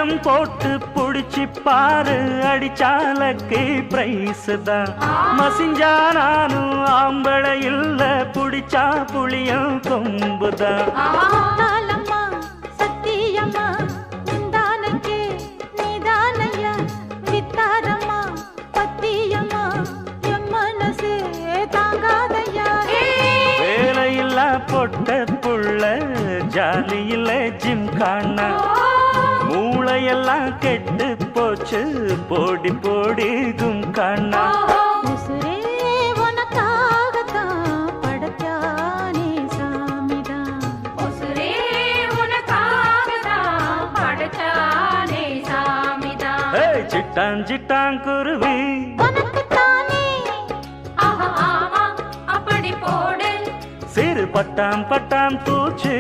திட்டம் போட்டு புடிச்சு பாரு, அடிச்சாலக்கு பிரைஸ் தான். மசிஞ்சா நானும் ஆம்பளை இல்ல, புடிச்சா புளியும் கொம்புதான். வேலையில்லா பொட்ட புள்ள, ஜாலியில ஜிம் காணா, மூளையெல்லாம் கெட்டு போச்சு, போடி போடி கும் காணா. சிட்டான் சிட்டான் குருவி அப்படி போடு, சிறு பட்டாம் பட்டாம் பூச்சி